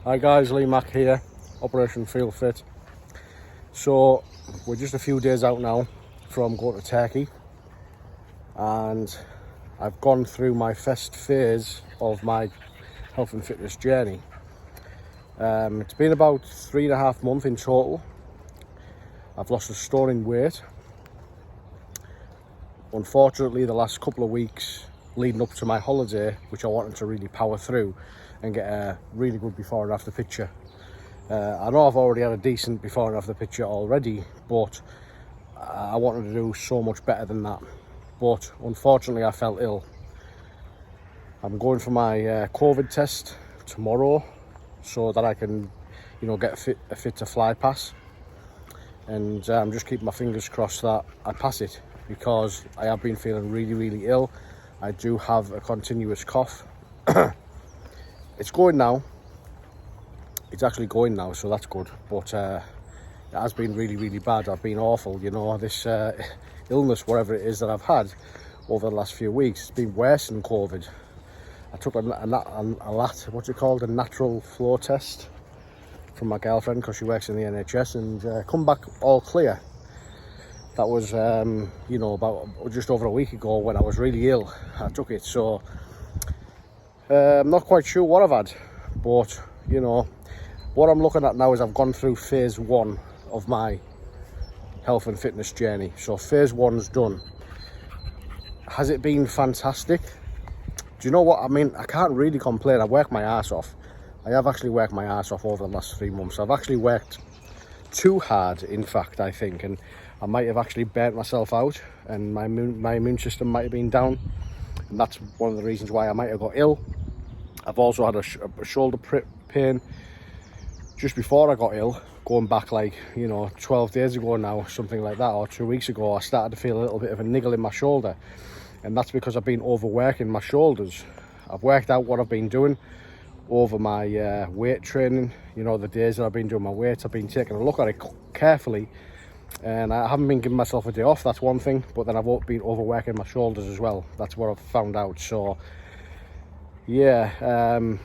Hi guys, Lee Mack here, Operation Feel Fit. So we're just a few days out now from going to Turkey, and I've gone through my first phase of my health and fitness journey. It's been about 3.5 months in total. I've lost a stone in weight. Unfortunately, the last couple of weeks leading up to my holiday, which I wanted to really power through and get a really good before and after picture. I know I've already had a decent before and after picture already, but I wanted to do so much better than that. But unfortunately, I fell ill. I'm going for my COVID test tomorrow so that I can, get a fit to fly pass. And I'm just keeping my fingers crossed that I pass it, because I have been feeling really, really ill. I do have a continuous cough. It's going now. It's actually going now, so that's good. But it has been really, really bad. I've been awful, this illness, whatever it is that I've had over the last few weeks, it's been worse than COVID. I took a natural flow test from my girlfriend, because she works in the NHS, and come back all clear. That was, about just over a week ago when I was really ill. I took it, so I'm not quite sure what I've had, but what I'm looking at now is I've gone through phase 1 of my health and fitness journey. So phase 1's done. Has it been fantastic? Do you know what I mean? I can't really complain. I worked my ass off. I have actually worked my ass off over the last 3 months. I've actually worked too hard, in fact, I think, and I might have actually burnt myself out, and my immune system might have been down, and that's one of the reasons why I might have got ill. I've also had a shoulder pain just before I got ill, going back 12 days ago now, something like that, or 2 weeks ago. I started to feel a little bit of a niggle in my shoulder, and that's because I've been overworking my shoulders. I've worked out what I've been doing over my weight training. The days that I've been doing my weights, I've been taking a look at it carefully, and I haven't been giving myself a day off. That's one thing, but then I've been overworking my shoulders as well. That's what I've found out. So yeah,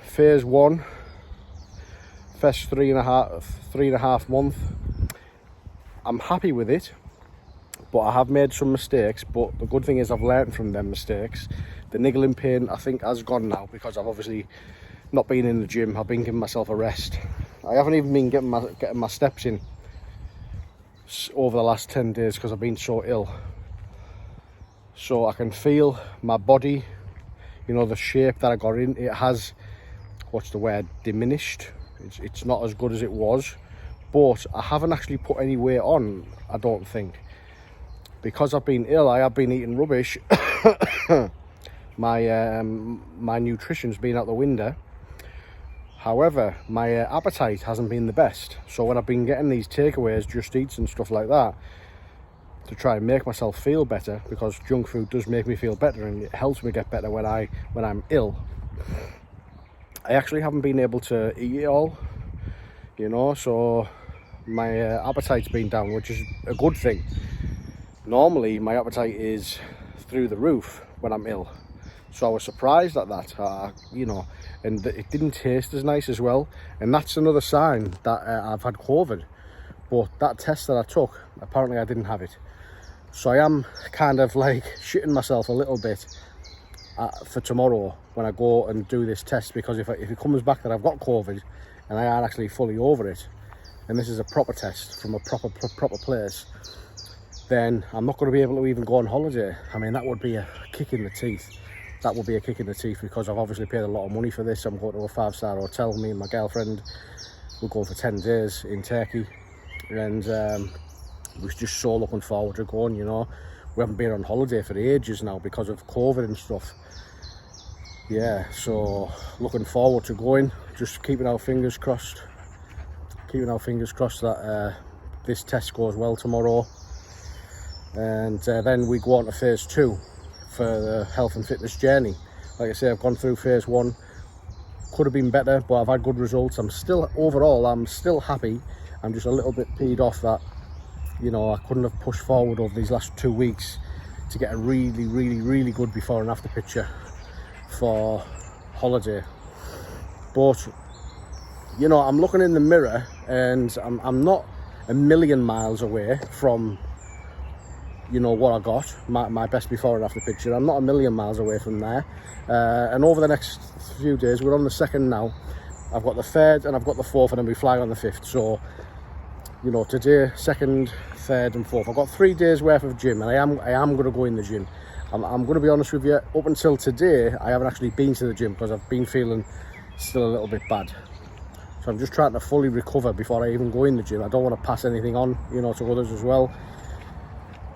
phase 1, first 3.5 months, I'm happy with it, but I have made some mistakes. But the good thing is I've learned from them mistakes. The niggling pain, I think, has gone now, because I've obviously not been in the gym. I've been giving myself a rest. I haven't even been getting my steps in over the last 10 days because I've been so ill. So I can feel my body, the shape that I got in, it has, diminished. It's not as good as it was, but I haven't actually put any weight on, I don't think. Because I've been ill, I have been eating rubbish. My nutrition's been out the window. However, my appetite hasn't been the best. So when I've been getting these takeaways, Just Eats and stuff like that, to try and make myself feel better, because junk food does make me feel better and it helps me get better when I'm ill, I actually haven't been able to eat it all, so my appetite's been down, which is a good thing. Normally my appetite is through the roof when I'm ill, so I was surprised at that, and it didn't taste as nice as well, and that's another sign that I've had COVID. But that test that I took, apparently I didn't have it. So I am kind of shitting myself a little bit for tomorrow when I go and do this test, because if it comes back that I've got COVID and I aren't actually fully over it, and this is a proper test from a proper place, then I'm not going to be able to even go on holiday. I mean, that would be a kick in the teeth. That would be a kick in the teeth, because I've obviously paid a lot of money for this. I'm going to a 5-star hotel. Me and my girlfriend, we're going for 10 days in Turkey, and we're just so looking forward to going. We haven't been on holiday for ages now because of COVID and stuff. Yeah, so looking forward to going, just keeping our fingers crossed that this test goes well tomorrow, and then we go on to phase 2 for the health and fitness journey. Like I say, I've gone through phase 1, could have been better, but I've had good results. I'm still happy. I'm just a little bit peed off that I couldn't have pushed forward over these last 2 weeks to get a really, really, really good before and after picture for holiday. But you know, I'm looking in the mirror and I'm not a million miles away from, you know, what I got, my best before and after picture. I'm not a million miles away from there. And over the next few days, we're on the 2nd now. I've got the 3rd and I've got the 4th, and then we fly on the 5th. So, you know, today, 2nd, 3rd and 4th. I've got 3 days worth of gym, and I am going to go in the gym. I'm going to be honest with you, up until today, I haven't actually been to the gym because I've been feeling still a little bit bad. So I'm just trying to fully recover before I even go in the gym. I don't want to pass anything on, you know, to others as well.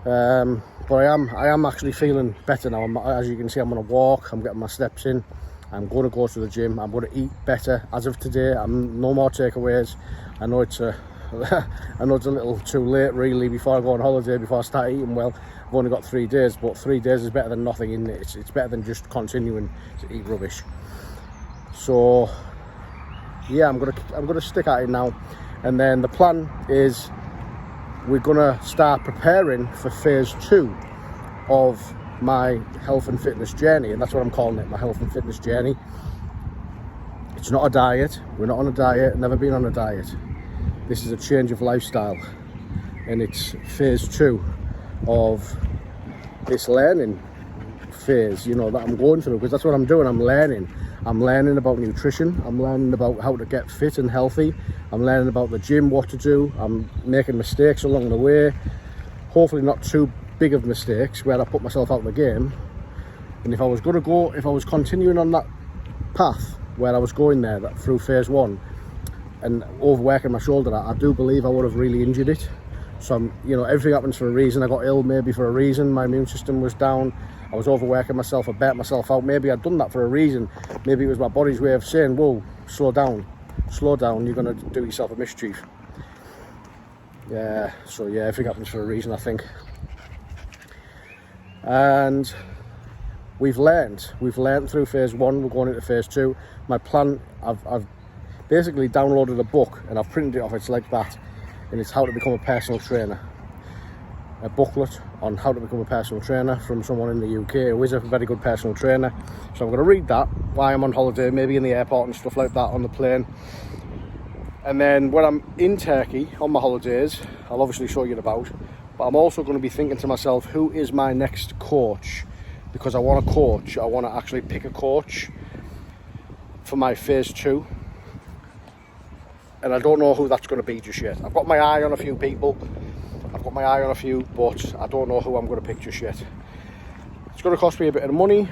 But I am actually feeling better now. As you can see, I'm on a walk, I'm getting my steps in. I'm going to go to the gym, I'm going to eat better. As of today, I'm no more takeaways. I know it's a little too late really before I go on holiday, before I start eating well. I've only got 3 days, but 3 days is better than nothing, isn't it? It's better than just continuing to eat rubbish. So yeah, I'm gonna stick at it now, and then the plan is we're gonna start preparing for phase 2 of my health and fitness journey, and that's what I'm calling it, my health and fitness journey. It's not a diet. We're not on a diet, never been on a diet. This is a change of lifestyle, and it's phase 2 of this learning phase, you know, that I'm going through, because that's what I'm doing. I'm learning about nutrition, I'm learning about how to get fit and healthy, I'm learning about the gym, what to do. I'm making mistakes along the way, hopefully not too big of mistakes where I put myself out of the game. And if I was continuing on that path where I was going there, that through phase 1 and overworking my shoulder, I do believe I would have really injured it. So you know, everything happens for a reason. I got ill maybe for a reason. My immune system was down, I was overworking myself, I burnt myself out. Maybe I'd done that for a reason. Maybe it was my body's way of saying, whoa, slow down, you're going to do yourself a mischief. Yeah, so yeah, everything happens for a reason, I think. And we've learned through phase 1, we're going into phase 2. My plan, I've basically downloaded a book and I've printed it off. It's like that, and it's how to become a personal trainer. A booklet on how to become a personal trainer from someone in the UK who is a very good personal trainer. So I'm going to read that while I'm on holiday, maybe in the airport and stuff like that, on the plane. And then when I'm in Turkey on my holidays, I'll obviously show you it about. But I'm also going to be thinking to myself, who is my next coach? Because I want a coach. I want to actually pick a coach for my phase 2. And I don't know who that's going to be just yet. I've got my eye on a few people. But I don't know who I'm going to pick just yet. It's going to cost me a bit of money,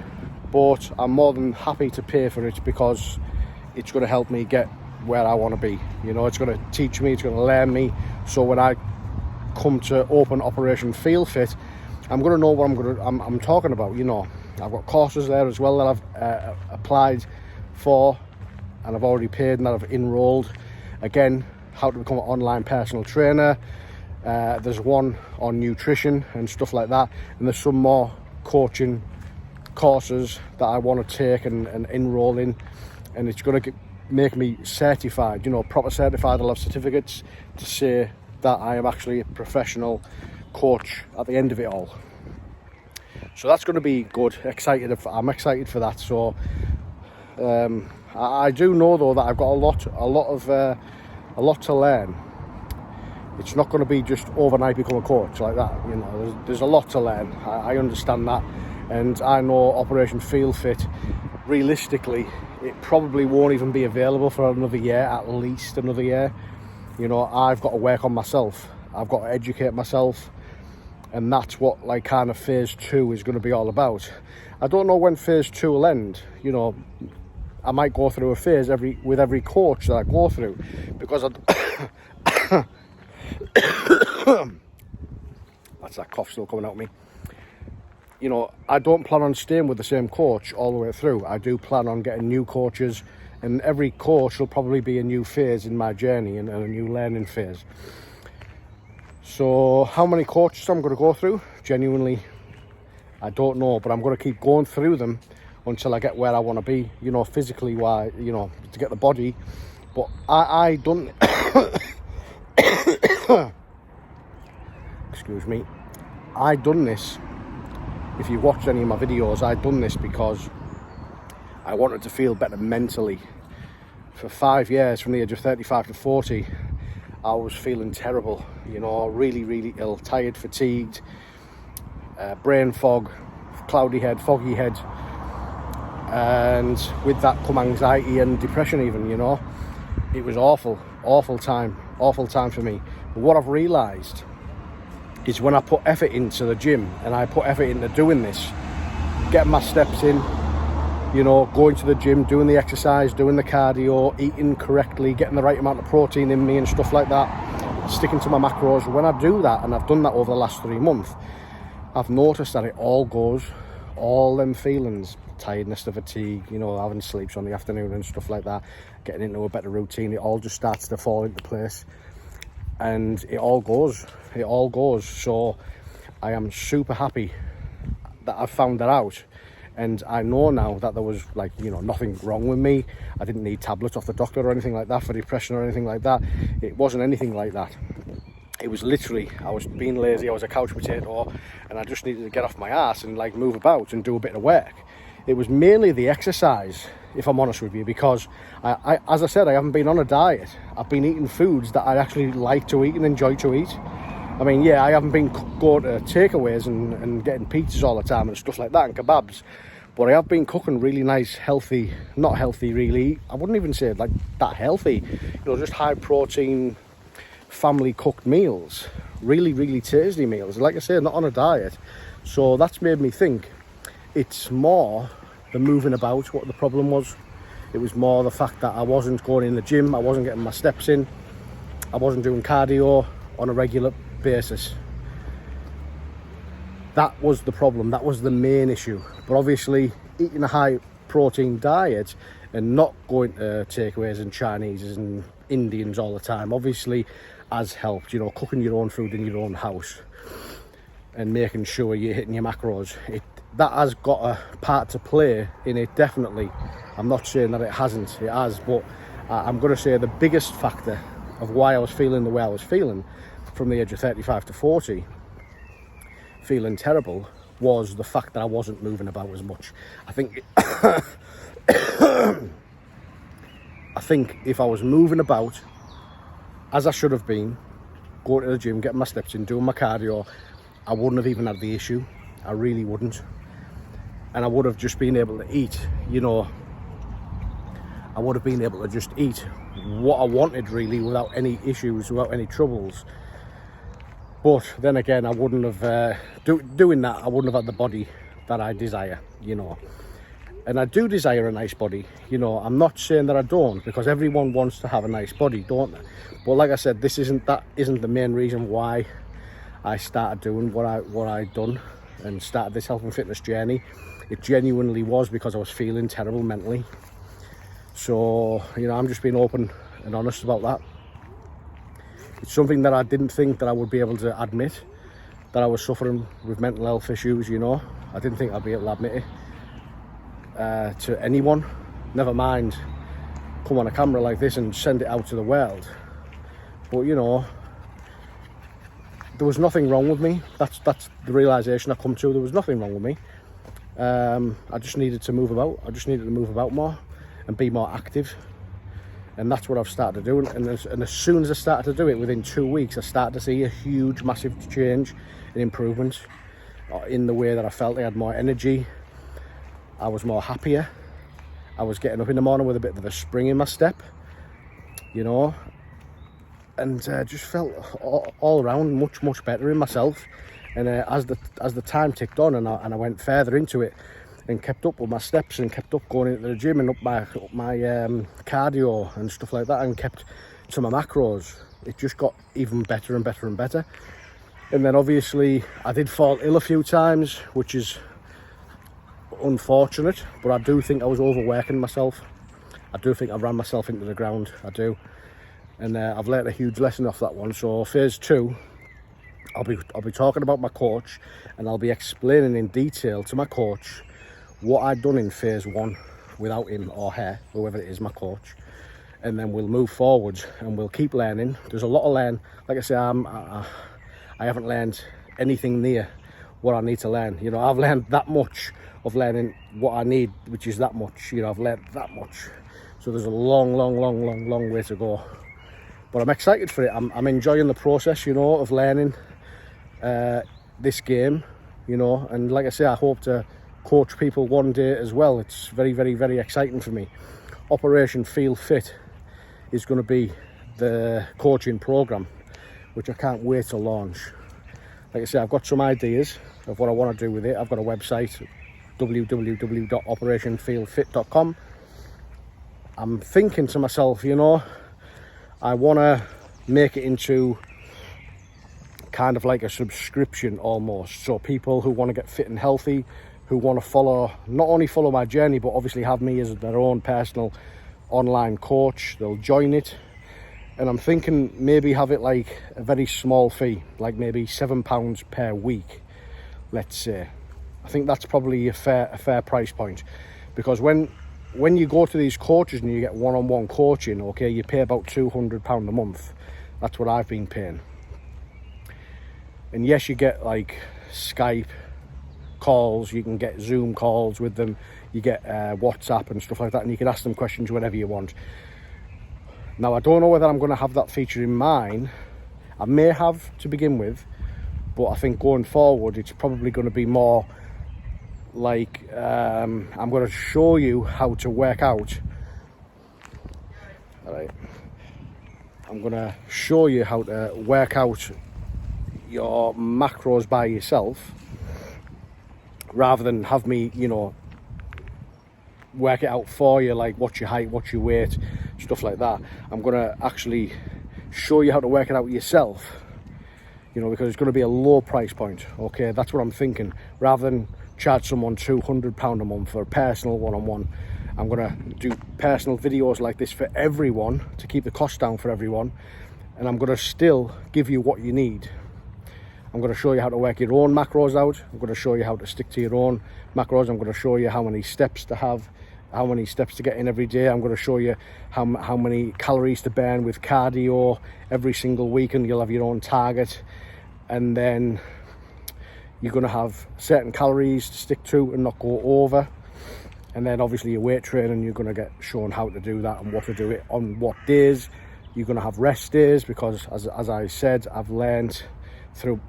but I'm more than happy to pay for it because it's going to help me get where I want to be. You know, it's going to teach me, it's going to learn me. So when I come to open Operation Feel Fit, I'm going to know what I'm talking about. You know, I've got courses there as well that I've applied for, and I've already paid and that I've enrolled. Again, how to become an online personal trainer. There's one on nutrition and stuff like that, and there's some more coaching courses that I want to take and enroll in, and it's going to make me certified, you know, proper certified. I'll have certificates to say that I am actually a professional coach at the end of it all. So that's going to be good. I'm excited for that. So I do know though that I've got a lot to learn. It's not going to be just overnight become a coach like that. You know, there's a lot to learn. I understand that, and I know Operation Feel Fit, realistically, it probably won't even be available for another year, at least another year. You know, I've got to work on myself. I've got to educate myself, and that's what like kind of phase 2 is going to be all about. I don't know when phase 2 will end. You know, I might go through a phase with every coach that I go through, because that's that cough still coming out of me. You know, I don't plan on staying with the same coach all the way through. I do plan on getting new coaches, and every coach will probably be a new phase in my journey and a new learning phase. So how many coaches I'm going to go through, genuinely, I don't know, but I'm going to keep going through them until I get where I want to be, you know, physically wise, you know, to get the body. But I done excuse me, I done this, if you watched any of my videos, I done this because I wanted to feel better mentally. for 5 years, from the age of 35 to 40, I was feeling terrible, you know, really, really ill, tired, fatigued, brain fog, cloudy head, foggy head, and with that come anxiety and depression even, you know. It was awful time for me. But what I've realised is when I put effort into the gym and I put effort into doing this, getting my steps in, you know, going to the gym, doing the exercise, doing the cardio, eating correctly, getting the right amount of protein in me and stuff like that, sticking to my macros. When I do that, and I've done that over the last 3 months, I've noticed that it all goes, all them feelings, tiredness, the fatigue, you know, having sleeps on the afternoon and stuff like that, getting into a better routine, it all just starts to fall into place, and it all goes. So I am super happy that I've found that out. And I know now that there was, like, you know, nothing wrong with me. I didn't need tablets off the doctor or anything like that for depression or anything like that. It wasn't anything like that. It was literally, I was being lazy, I was a couch potato, and I just needed to get off my ass and, like, move about and do a bit of work. It was mainly the exercise, if I'm honest with you, because I as I said, I haven't been on a diet. I've been eating foods that I actually like to eat and enjoy to eat. I mean, yeah, I haven't been going to takeaways and getting pizzas all the time and stuff like that and kebabs, but I have been cooking really nice, healthy, not healthy really, I wouldn't even say like that healthy, you know, just high protein, family cooked meals, really, really tasty meals. Like I said, not on a diet. So that's made me think it's more the moving about what the problem was. It was more the fact that I wasn't going in the gym, I wasn't getting my steps in, I wasn't doing cardio on a regular basis. That was the problem, that was the main issue. But obviously eating a high protein diet and not going to takeaways and Chinese and Indians all the time obviously has helped, you know, cooking your own food in your own house and making sure you're hitting your macros. That has got a part to play in it, definitely. I'm not saying that it hasn't, it has, but I'm going to say the biggest factor of why I was feeling the way I was feeling from the age of 35 to 40, feeling terrible, was the fact that I wasn't moving about as much. I think if I was moving about as I should have been, going to the gym, getting my steps in, doing my cardio, I wouldn't have even had the issue. I really wouldn't. And I would have just been able to eat, you know, I would have been able to just eat what I wanted really without any issues, without any troubles. But then again, I wouldn't have, doing that, I wouldn't have had the body that I desire, you know. And I do desire a nice body, you know. I'm not saying that I don't, because everyone wants to have a nice body, don't they? But like I said, this isn't the main reason why I started doing what I done and started this health and fitness journey. It genuinely was because I was feeling terrible mentally. So, you know, I'm just being open and honest about that. It's something that I didn't think that I would be able to admit, that I was suffering with mental health issues, you know. I didn't think I'd be able to admit it to anyone, never mind come on a camera like this and send it out to the world. But, you know, there was nothing wrong with me. That's the realisation I come to. There was nothing wrong with me. I just needed to move about. I just needed to move about more and be more active. And that's what I've started to do. And as soon as I started to do it, within 2 weeks, I started to see a huge, massive change and improvement in the way that I felt. I had more energy. I was more happier. I was getting up in the morning with a bit of a spring in my step, you know, and just felt all around much better in myself. And as the time ticked on and I went further into it and kept up with my steps and kept up going into the gym and up my cardio and stuff like that and kept to my macros, it just got even better and better and better. And then obviously I did fall ill a few times, which is unfortunate, but I do think I was overworking myself. I do think I ran myself into the ground, I do. And I've learnt a huge lesson off that one. So phase 2, I'll be talking about my coach, and I'll be explaining in detail to my coach what I'd done in phase 1 without him or her, whoever it is, my coach. And then we'll move forward and we'll keep learning. There's a lot to learn. Like I say, I haven't learned anything near what I need to learn. You know, I've learned that much of learning what I need, which is that much. You know, I've learned that much. So there's a long way to go. But I'm excited for it. I'm enjoying the process, you know, of learning this game, you know. And like I say, I hope to coach people one day as well. It's very exciting for me. Operation Feel Fit is going to be the coaching program, which I can't wait to launch. Like I say, I've got some ideas of what I want to do with it. I've got a website, www.operationfeelfit.com. I'm thinking to myself, you know, I want to make it into kind of like a subscription almost. So people who want to get fit and healthy, who want to follow, not only follow my journey, but obviously have me as their own personal online coach, they'll join it. And I'm thinking maybe have it like a very small fee, like maybe £7 per week, let's say. I think that's probably a fair price point, because when you go to these coaches and you get one-on-one coaching, okay, you pay about £200 a month. That's what I've been paying. And yes, you get like Skype calls, you can get Zoom calls with them, you get WhatsApp and stuff like that, and you can ask them questions whenever you want. Now, I don't know whether I'm going to have that feature in mine. I may have to begin with, but I think going forward, it's probably going to be more like I'm going to show you how to work out. All right. I'm going to show you how to work out your macros by yourself, rather than have me, you know, work it out for you, like what's your height, what's your weight, stuff like that. I'm going to actually show you how to work it out yourself, you know, because it's going to be a low price point. Okay, that's what I'm thinking. Rather than charge someone £200 a month for a personal one-on-one, I'm going to do personal videos like this for everyone to keep the cost down for everyone, and I'm going to still give you what you need. I'm going to show you how to work your own macros out. I'm going to show you how to stick to your own macros. I'm going to show you how many steps to have, how many steps to get in every day. I'm going to show you how many calories to burn with cardio every single week, and you'll have your own target. And then you're going to have certain calories to stick to and not go over. And then obviously your weight training, you're going to get shown how to do that and what to do it on what days. You're going to have rest days, because as I said, I've learned through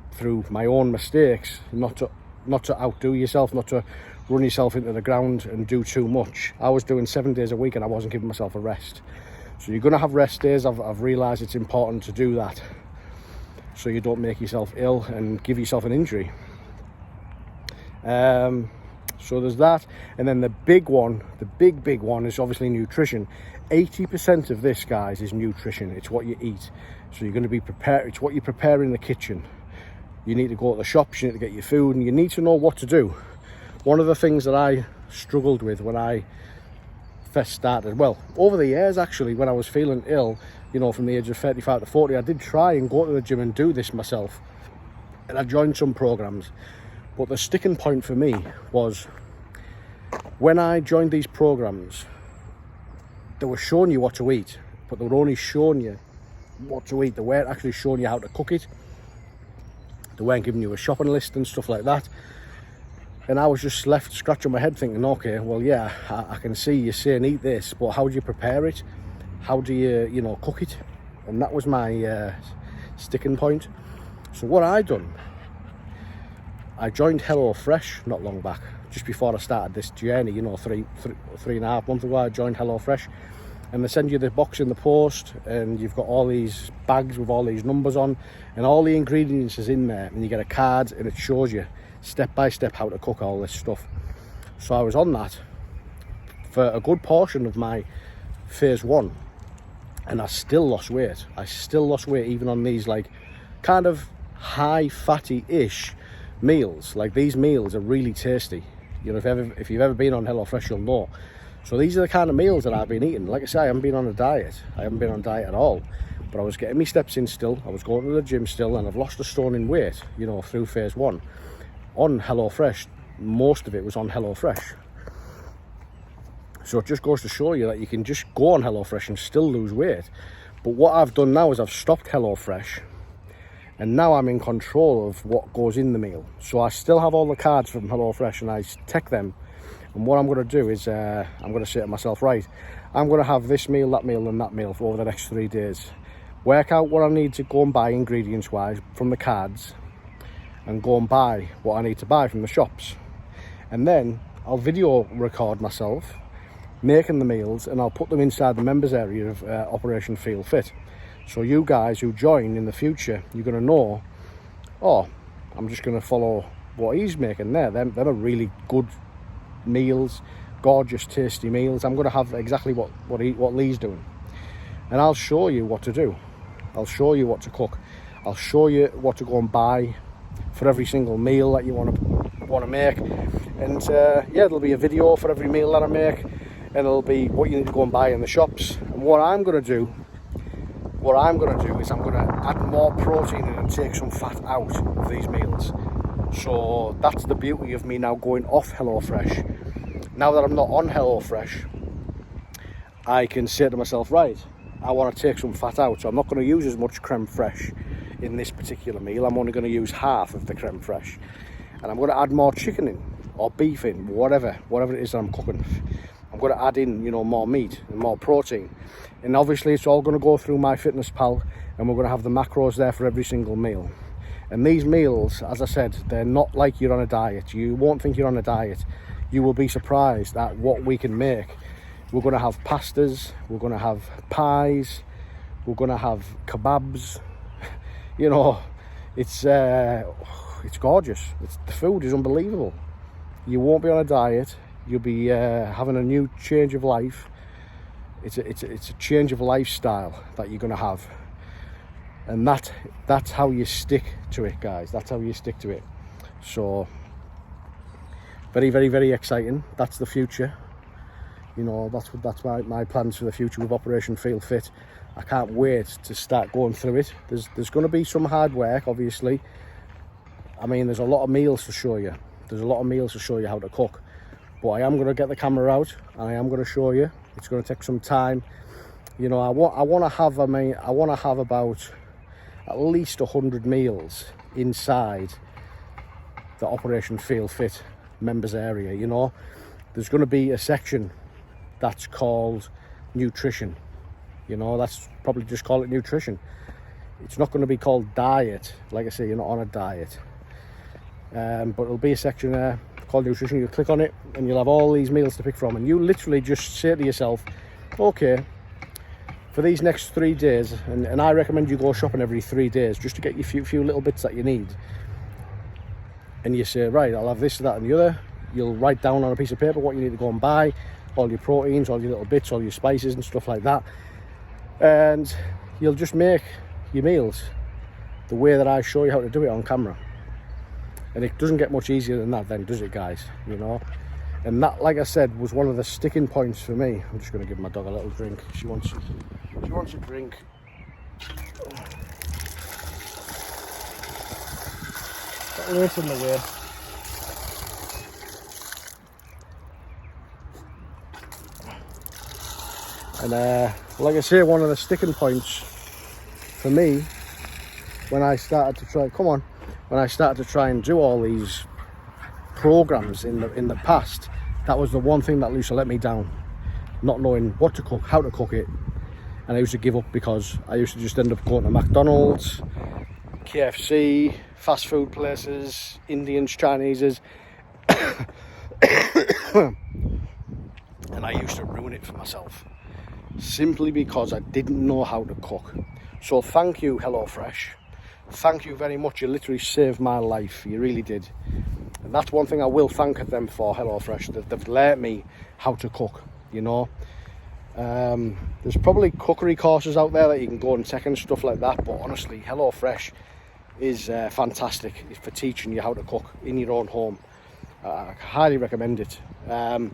my own mistakes not to outdo yourself, not to run yourself into the ground and do too much. I was doing 7 days a week and I wasn't giving myself a rest. So you're going to have rest days. I've realized it's important to do that, so you don't make yourself ill and give yourself an injury. So there's that. And then the big one, the big one is obviously nutrition. 80% of this, guys, is nutrition. It's what you eat. So you're going to be prepared. It's what you prepare in the kitchen. You need to go to the shops, you need to get your food, and you need to know what to do. One of the things that I struggled with when I first started, well, over the years actually, when I was feeling ill, you know, from the age of 35 to 40, I did try and go to the gym and do this myself. And I joined some programs. But the sticking point for me was when I joined these programs, they were showing you what to eat, but they were only showing you what to eat. They weren't actually showing you how to cook it. They weren't giving you a shopping list and stuff like that. And I was just left scratching my head thinking, okay, well, yeah, I can see you saying eat this, but how do you prepare it? How do you know, cook it? And that was my sticking point. So what I done, I joined HelloFresh not long back, just before I started this journey, you know, three and a half months ago. I joined HelloFresh, and they send you the box in the post, and you've got all these bags with all these numbers on, and all the ingredients is in there, and you get a card and it shows you step by step how to cook all this stuff. So I was on that for a good portion of my phase 1, and I still lost weight. I still lost weight even on these like kind of high fatty-ish meals. Like, these meals are really tasty. You know, if you've ever been on HelloFresh, you'll know. So these are the kind of meals that I've been eating. Like I say, I haven't been on a diet. I haven't been on a diet at all. But I was getting my steps in still. I was going to the gym still, and I've lost a stone in weight, you know, through phase 1. On HelloFresh, most of it was on HelloFresh. So it just goes to show you that you can just go on HelloFresh and still lose weight. But what I've done now is I've stopped HelloFresh, and now I'm in control of what goes in the meal. So I still have all the cards from HelloFresh, and I take them. And what I'm going to do is I'm going to say to myself, right, I'm going to have this meal, that meal and that meal for over the next 3 days. Work out what I need to go and buy ingredients wise from the cards, and go and buy what I need to buy from the shops. And then I'll video record myself making the meals, and I'll put them inside the members area of Operation Feel Fit. So you guys who join in the future, you're going to know, oh, I'm just going to follow what he's making there. Them are really good meals, gorgeous, tasty meals. I'm going to have exactly what Lee's doing. And I'll show you what to do. I'll show you what to cook. I'll show you what to go and buy for every single meal that you want to make. And yeah, there'll be a video for every meal that I make, and it'll be what you need to go and buy in the shops. And what I'm going to do is I'm going to add more protein in and take some fat out of these meals. So that's the beauty of me now going off HelloFresh. Now that I'm not on HelloFresh, I can say to myself, right, I want to take some fat out, so I'm not going to use as much creme fraiche in this particular meal. I'm only going to use half of the creme fraiche, and I'm going to add more chicken in, or beef in, whatever it is that I'm cooking. I'm going to add in, you know, more meat and more protein, and obviously it's all going to go through MyFitnessPal, and we're going to have the macros there for every single meal. And these meals, as I said, they're not like you're on a diet. You won't think you're on a diet. You will be surprised at what we can make. We're going to have pastas, we're going to have pies, we're going to have kebabs. You know, it's gorgeous. The food is unbelievable. You won't be on a diet. You'll be having a new change of life. It's a change of lifestyle that you're going to have, and that's how you stick to it, guys. That's how you stick to it. So very, very, very exciting. That's the future. You know, that's my plans for the future with Operation Feel Fit. I can't wait to start going through it. There's going to be some hard work, obviously. I mean, there's a lot of meals to show you. There's a lot of meals to show you how to cook. But I am going to get the camera out, and I am going to show you. It's going to take some time. You know, I want to have about at least 100 meals inside the Operation Feel Fit members area. You know, there's going to be a section that's called nutrition. You know, that's probably just call it nutrition. It's not going to be called diet. Like I say, you're not on a diet. But it'll be a section there called nutrition. You'll click on it and you'll have all these meals to pick from, and you literally just say to yourself, okay, for these next 3 days, and I recommend you go shopping every 3 days just to get your few little bits that you need. And you say, right, I'll have this, that and the other. You'll write down on a piece of paper what you need to go and buy, all your proteins, all your little bits, all your spices and stuff like that. And you'll just make your meals the way that I show you how to do it on camera. And it doesn't get much easier than that then, does it, guys? You know? And that, like I said, was one of the sticking points for me. I'm just going to give my dog a little drink. She wants a drink. Got lace in the way. And like I say, one of the sticking points for me when I started to try and do all these programs in the past, that was the one thing that used to let me down, not knowing what to cook, how to cook it. And I used to give up because I used to just end up going to McDonald's, KFC, fast food places, Indians, Chineses, and I used to ruin it for myself simply because I didn't know how to cook. So thank you, HelloFresh. Thank you very much. You literally saved my life. You really did. And that's one thing I will thank them for, HelloFresh, that they've learnt me how to cook, you know. There's probably cookery courses out there that you can go and take and stuff like that, but honestly, HelloFresh is fantastic for teaching you how to cook in your own home. I highly recommend it. But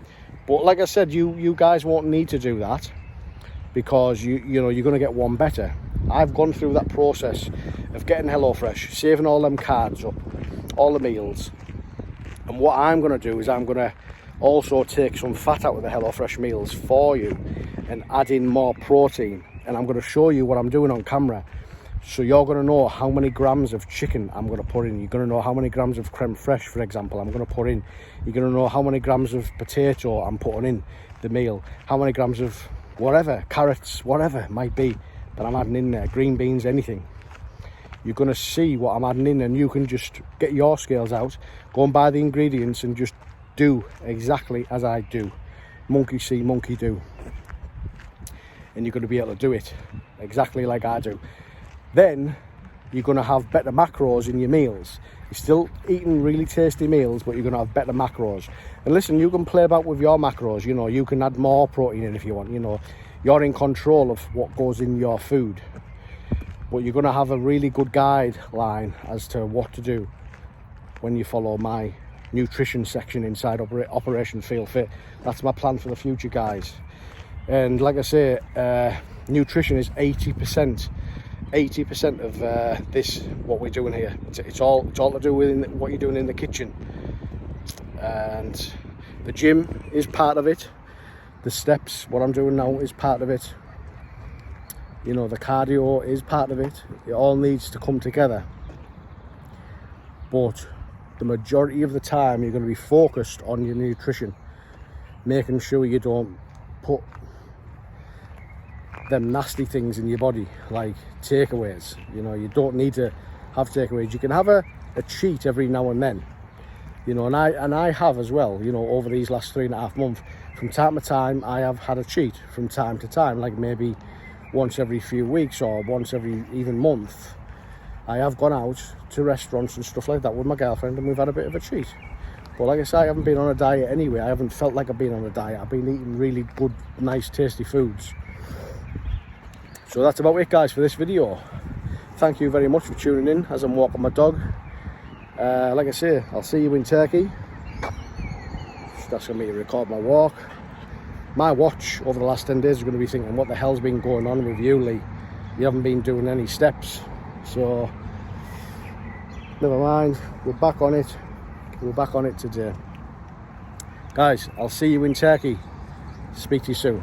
like I said, you guys won't need to do that, because you know you're going to get one better. I've gone through that process of getting HelloFresh, saving all them cards up, all the meals. And what I'm going to do is I'm going to also take some fat out of the HelloFresh meals for you and add in more protein. And I'm going to show you what I'm doing on camera. So you're going to know how many grams of chicken I'm going to put in. You're going to know how many grams of creme fraiche, for example, I'm going to put in. You're going to know how many grams of potato I'm putting in the meal. How many grams of whatever, carrots, whatever it might be that I'm adding in there, green beans, anything. You're going to see what I'm adding in, and you can just get your scales out, go and buy the ingredients and just do exactly as I do. Monkey see, monkey do. And you're going to be able to do it exactly like I do. Then you're going to have better macros in your meals. You're still eating really tasty meals, but you're going to have better macros. And listen, you can play about with your macros. You know, you can add more protein in if you want. You know, you're in control of what goes in your food. But you're going to have a really good guideline as to what to do when you follow my nutrition section inside Operation Feel Fit. That's my plan for the future, guys. And like I say, nutrition is 80% of this, what we're doing here. It's all to do with what you're doing in the kitchen. And the gym is part of it. The steps, what I'm doing now, is part of it. You know, the cardio is part of it. It all needs to come together. But the majority of the time, you're going to be focused on your nutrition, making sure you don't put them nasty things in your body like takeaways. You know, you don't need to have takeaways. You can have a cheat every now and then, you know, and I have as well, you know, over these last 3.5 months. From time to time, I have had a cheat from time to time, like maybe once every few weeks or once every even month. I have gone out to restaurants and stuff like that with my girlfriend, and we've had a bit of a cheat. But like I say, I haven't been on a diet anyway. I haven't felt like I've been on a diet. I've been eating really good, nice, tasty foods. So that's about it, guys, for this video. Thank you very much for tuning in as I'm walking my dog. Like I say, I'll see you in Turkey. Just asking me to record my walk. My watch over the last 10 days is going to be thinking, what the hell's been going on with you, Lee? You haven't been doing any steps. So never mind, we're back on it. We're back on it today. Guys, I'll see you in Turkey. Speak to you soon.